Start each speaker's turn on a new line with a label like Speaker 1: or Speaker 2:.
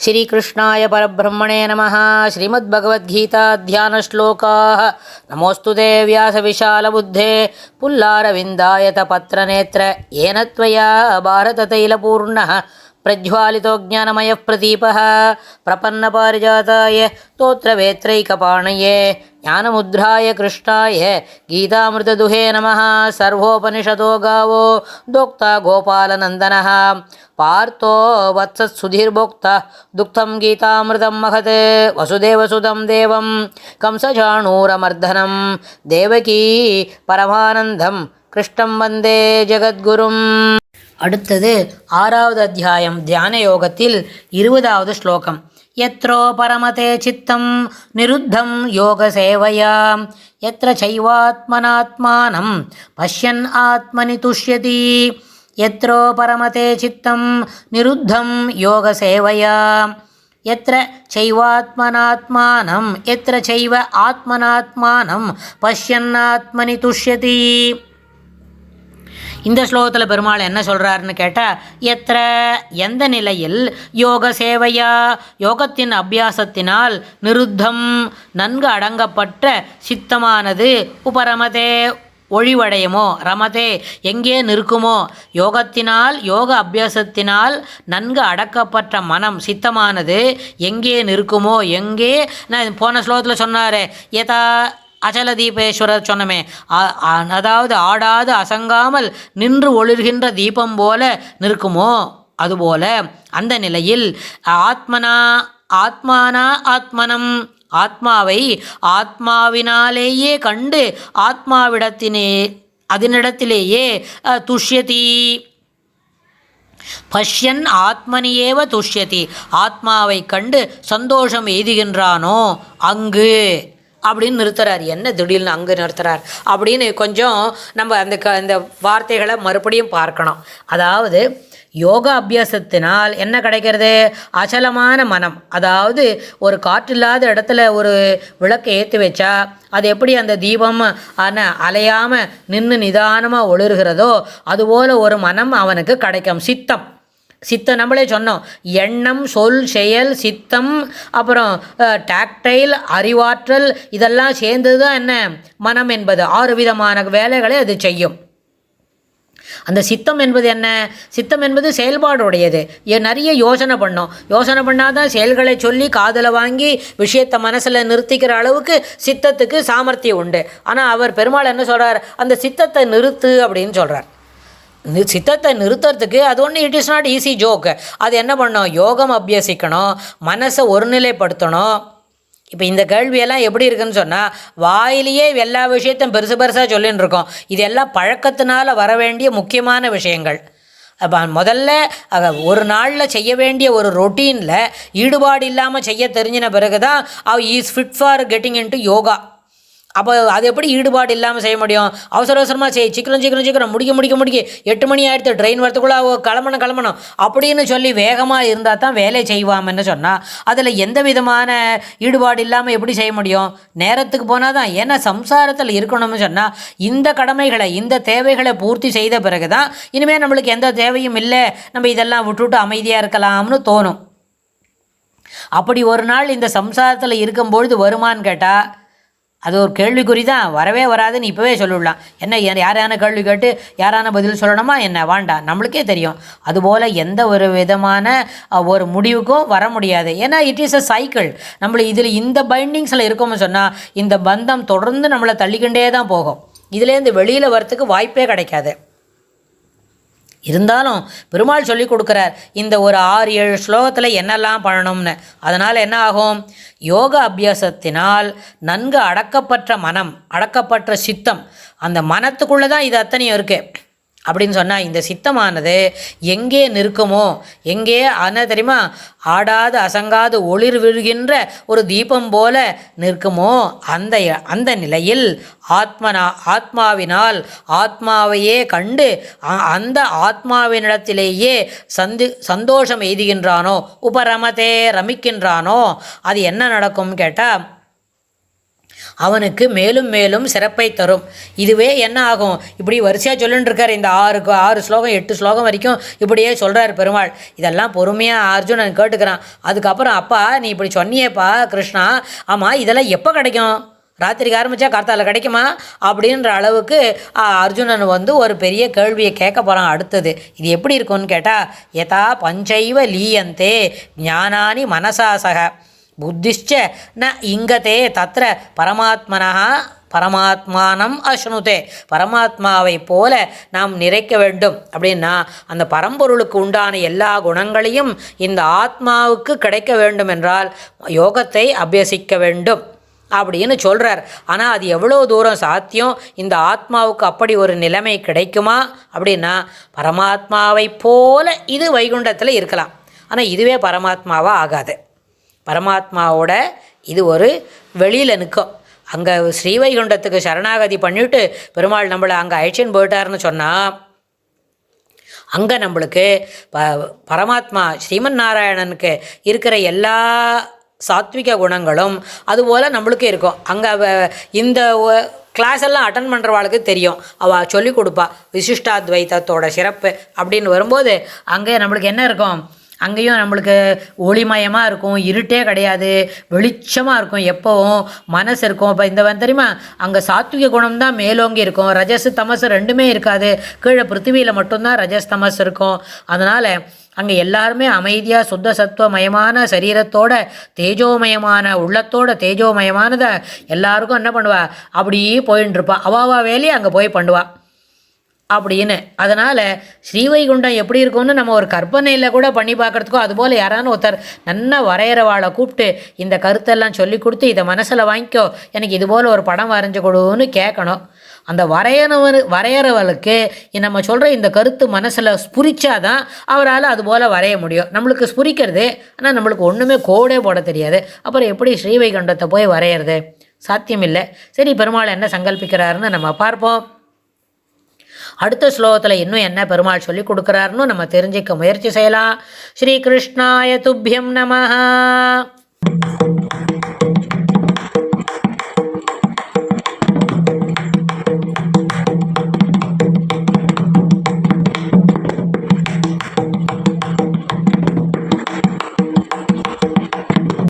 Speaker 1: श्रीकृष्णाय परब्रह्मणे नमः। श्रीमद्भगवद्गीता ध्यानश्लोकाः। नमोऽस्तु ते व्यासविशालबुद्धे पुल्लारविन्दायतपत्रनेत्र येन त्वया भारततैलपूर्णः प्रज्वालितो ज्ञानमयः प्रदीपः प्रपन्नपारिजाताय स्तोत्रवेत्रैकपाणये ज्ञानमुद्राय कृष्णाय गीतामृतदुहे नमः। सर्वोपनिषदो गावो दोक्ता गोपालनन्दनः पार्थो वत्सत्सुधीर्भोक्ता दुग्धं गीतामृतं महत् वसुदेवसुतं देवं कंसचाणूरमर्दनं देवकी परमानन्दं कृष्णं वन्दे ஜகத்குரும். அடுத்தது 6வது அத்தியாயம் தியான யோகத்தில் 20வது ஸ்லோகம். யத்ரோ பரமதே சித்தம் நிருத்தம் யோக சேவையா யத்ர சைவாத்மனாத்மானம் பஷ்யன் ஆத்மனி துஷ்யதி. யத்ரோ பரமதே சித்தம் நிருத்தம் யோக சேவையா யத்ர சைவாத்மனாத்மானம் யத்ர சைவ ஆத்மனாத்மானம் பஷ்யன்னாத்மனி துஷ்யதி. இந்த ஸ்லோகத்தில் பெருமாள் என்ன சொல்கிறாருன்னு கேட்டால், எத்திர எந்த நிலையில் யோக சேவையா யோகத்தின் அபியாசத்தினால் நிருத்தம் நன்கு அடங்கப்பட்ட சித்தமானது உபரமதே ஒழிவடையுமோ ரமதே எங்கே நிற்குமோ யோகத்தினால் யோக அபியாசத்தினால் நன்கு அடக்கப்பட்ட மனம் சித்தமானது எங்கே நிற்குமோ எங்கே நான் போன ஸ்லோகத்தில் சொன்னார் யதா அச்சல தீபேஸ்வரர் சொன்னமே, அதாவது ஆடாது அசங்காமல் நின்று ஒளிர்கின்ற தீபம் போல நிற்குமோ அதுபோல அந்த நிலையில் ஆத்மனம் ஆத்மாவை ஆத்மாவினாலேயே கண்டு அதனிடத்திலேயே துஷ்யதி. பஷ்யன் ஆத்மனியேவ துஷ்யதி ஆத்மாவை கண்டு சந்தோஷம் எய்துகின்றானோ அங்கு அப்படின்னு நிறுத்துறார். என்ன திடீர்னு அங்கு நிறுத்துறார் அப்படின்னு கொஞ்சம் நம்ம அந்த வார்த்தைகளை மறுபடியும் பார்க்கணும். அதாவது யோகா அபியாசத்தினால் என்ன கிடைக்கிறது? அச்சலமான மனம். அதாவது ஒரு காற்றில்லாத இடத்துல ஒரு விளக்கை ஏற்றி வச்சா அது எப்படி அந்த தீபம் அலையாமல் நின்று நிதானமாக ஒளிர்கிறதோ அதுபோல் ஒரு மனம் அவனுக்கு கிடைக்கும். சித்தம் நம்மளே சொன்னோம், எண்ணம் சொல் செயல் சித்தம் அப்புறம் டாக்டைல் அறிவாற்றல் இதெல்லாம் சேர்ந்தது தான் என்ன மனம் என்பது. 6 விதமான வேலைகளை அது செய்யும். அந்த சித்தம் என்பது என்ன? சித்தம் என்பது செயல்பாடுடையது. நிறைய யோசனை பண்ணால் தான் செயல்களை சொல்லி காதலை வாங்கி விஷயத்தை மனசில் நிறுத்திக்கிற அளவுக்கு சித்தத்துக்கு சாமர்த்தியம் உண்டு. ஆனால் அவர் பெருமாள் என்ன சொல்கிறார்? அந்த சித்தத்தை நிறுத்து அப்படின்னு சொல்கிறார். சித்தத்தை நிறுத்துறதுக்கு அது ஒன்று it is not easy joke. அது என்ன பண்ணணும்? யோகம் அபியசிக்கணும், மனசை ஒருநிலைப்படுத்தணும். இப்போ இந்த கேள்வியெல்லாம் எப்படி இருக்குன்னு சொன்னால், வாயிலேயே எல்லா விஷயத்தையும் பெருசாக சொல்லின்னு இருக்கோம். இதெல்லாம் பழக்கத்தினால் வர வேண்டிய முக்கியமான விஷயங்கள். அப்போ முதல்ல ஒரு நாளில் செய்ய வேண்டிய ஒரு ரொட்டீனில் ஈடுபாடு இல்லாமல் செய்ய தெரிஞ்சின பிறகு தான் is fit for getting into yoga. அப்போ அது எப்படி ஈடுபாடு இல்லாமல் செய்ய முடியும்? அவசரமாக சீக்கிரம் முடிக்க 8 மணி ஆகிடுத்து, ட்ரெயின் வரத்துக்குள்ளே கிளம்பணும் அப்படின்னு சொல்லி வேகமாக இருந்தால் தான் வேலை செய்வாமன்னு சொன்னால் அதில் எந்த விதமான ஈடுபாடு இல்லாமல் எப்படி செய்ய முடியும்? நேரத்துக்கு போனால் தான். ஏன்னா சம்சாரத்தில் இருக்கணும்னு சொன்னால் இந்த கடமைகளை இந்த தேவைகளை பூர்த்தி செய்த பிறகு தான் இனிமேல் நம்மளுக்கு எந்த தேவையும் இல்லை, நம்ம இதெல்லாம் விட்டுவிட்டு அமைதியாக இருக்கலாம்னு தோணும். அப்படி ஒரு நாள் இந்த சம்சாரத்தில் இருக்கும்பொழுது வருமானு கேட்டால் அது ஒரு கேள்விக்குறி தான். வரவே வராதுன்னு இப்போவே சொல்லிவிடலாம். என்ன யாரான கேள்வி கேட்டு யாரான பதில் சொல்லணுமா என்ன? வேண்டாம், நம்மளுக்கே தெரியும். அதுபோல் எந்த ஒரு விதமான ஒரு முடிவுக்கும் வர முடியாது. ஏன்னா இட் இஸ் அ சைக்கிள். நம்மளை இதில் இந்த பைண்டிங்ஸில் இருக்கோம்னு சொன்னால் இந்த பந்தம் தொடர்ந்து நம்மளை தள்ளிக்கிண்டே தான் போகும். இதுலேருந்து வெளியில் வரத்துக்கு வாய்ப்பே கிடைக்காது. இருந்தாலும் பெருமாள் சொல்லி கொடுக்குறார் இந்த ஒரு 6-7 ஸ்லோகத்தில் என்னெல்லாம் பண்ணணும்னு. அதனால் என்ன ஆகும்? யோக அபியாசத்தினால் நன்கு அடக்கப்பட்ட மனம், அடக்கப்பட்ட சித்தம், அந்த மனத்துக்குள்ளே தான் இது அத்தனையும் இருக்குது அப்படின்னு சொன்னால் இந்த சித்தமானது எங்கே நிற்குமோ, எங்கே தெரியுமா, ஆடாது அசங்காது ஒளிர் விழுகின்ற ஒரு தீபம் போல நிற்குமோ அந்த நிலையில் ஆத்மாவினால் ஆத்மாவையே கண்டு அந்த ஆத்மாவினிடத்திலேயே சந்தோஷம் எய்துகின்றானோ, உபரமதே ரமிக்கின்றானோ அது என்ன நடக்கும் கேட்டால் அவனுக்கு மேலும் மேலும் சிறப்பை தரும். இதுவே என்ன ஆகும், இப்படி வரிசையாக சொல்லிட்டு இருக்கார். இந்த 6 ஸ்லோகம் 8 ஸ்லோகம் வரைக்கும் இப்படியே சொல்கிறார் பெருமாள். இதெல்லாம் பொறுமையாக அர்ஜுனன் கேட்டுக்கிறான். அதுக்கப்புறம் அப்பா நீ இப்படி சொன்னியேப்பா கிருஷ்ணா, ஆமாம் இதெல்லாம் எப்போ கிடைக்கும், ராத்திரிக்கு ஆரம்பித்தா கார்த்தால கிடைக்குமா அப்படின்ற அளவுக்கு அர்ஜுனன் ஒரு பெரிய கேள்வியை கேட்க போகிறான். அடுத்தது இது எப்படி இருக்கும்னு கேட்டால், யதா பஞ்சைவ லீயந்தே ஞானானி மனசாசக புத்திஷ்ச ந இங்கதே தத்ர பரமாத்மானம் அஷ்ணுதே. பரமாத்மாவை போல நாம் நிறைக்க வேண்டும் அப்படின்னா அந்த பரம்பொருளுக்கு உண்டான எல்லா குணங்களையும் இந்த ஆத்மாவுக்கு கிடைக்க வேண்டும் என்றால் யோகத்தை அபியசிக்க வேண்டும் அப்படின்னு சொல்கிறார். ஆனால் அது எவ்வளோ தூரம் சாத்தியம், இந்த ஆத்மாவுக்கு அப்படி ஒரு நிலைமை கிடைக்குமா அப்படின்னா, பரமாத்மாவை போல இது வைகுண்டத்தில் இருக்கலாம், ஆனால் இதுவே பரமாத்மாவாக ஆகாது. பரமாத்மாவோட இது ஒரு வெளியில் நிற்கும். அங்கே ஸ்ரீவைகுண்டத்துக்கு சரணாகதி பண்ணிவிட்டு பெருமாள் நம்மளை அங்கே அழைச்சின்னு போயிட்டாருன்னு சொன்னால், அங்கே நம்மளுக்கு பரமாத்மா ஸ்ரீமன் நாராயணனுக்கு இருக்கிற எல்லா சாத்விக குணங்களும் அதுபோல் நம்மளுக்கு இருக்கும். அங்கே இந்த கிளாஸ் எல்லாம் அட்டன் பண்ணுறவாளுக்கு தெரியும், அவள் சொல்லிக் கொடுப்பா விசிஷ்டாத்வைத்தத்தோட சிறப்பு அப்படின்னு வரும்போது அங்கே நம்மளுக்கு என்ன இருக்கும், அங்கேயும் நம்மளுக்கு ஒளிமயமாக இருக்கும், இருட்டே கிடையாது, வெளிச்சமாக இருக்கும், எப்போவும் மனசு இருக்கும். இப்போ இந்த தெரியுமா, அங்கே சாத்விக குணம் தான் மேலோங்கி இருக்கும், ரஜஸ் தமஸ் ரெண்டுமே இருக்காது. கீழே பிருத்திவியில் மட்டும்தான் ரஜஸ் தமஸ் இருக்கும். அதனால் அங்கே எல்லாருமே அமைதியாக சுத்த சத்துவமயமான சரீரத்தோட தேஜோமயமான உள்ளத்தோட தேஜோமயமானதை எல்லாருக்கும் என்ன பண்ணுவா, அப்படியே போயின்னு இருப்பா, அவாவா வேலையை அங்கே போய் பண்ணுவா அப்படின்னு. அதனால் ஸ்ரீவைகுண்டம் எப்படி இருக்கும்னு நம்ம ஒரு கற்பனையில் கூட பண்ணி பார்க்குறதுக்கோ, அதுபோல் யாரானு ஒருத்தர் நல்லா வரைகிறவாளை கூப்பிட்டு இந்த கருத்தெல்லாம் சொல்லி கொடுத்து இதை மனசில் வாங்கிக்கோ, எனக்கு இதுபோல் ஒரு படம் வரைஞ்சி கொடுன்னு கேட்கணும். அந்த வரைகிறவளுக்கு நம்ம சொல்கிற இந்த கருத்து மனசில் ஸ்புரிச்சாதான் அவரால் அதுபோல் வரைய முடியும். நம்மளுக்கு ஸ்புரிக்கிறது, ஆனால் நம்மளுக்கு ஒன்றுமே கோடே போட தெரியாது. அப்புறம் எப்படி ஸ்ரீவைகுண்டத்தை போய் வரைகிறது, சாத்தியமில்லை. சரி, பெருமாள் என்ன சங்கல்பிக்கிறாருன்னு நம்ம பார்ப்போம். அடுத்த ஸ்லோகத்தில் இன்னும் என்ன பெருமாள் சொல்லி கொடுக்குறாருன்னு நம்ம தெரிஞ்சிக்க முயற்சி செய்யலாம். ஸ்ரீ கிருஷ்ணாய துப்யம் நமஹ.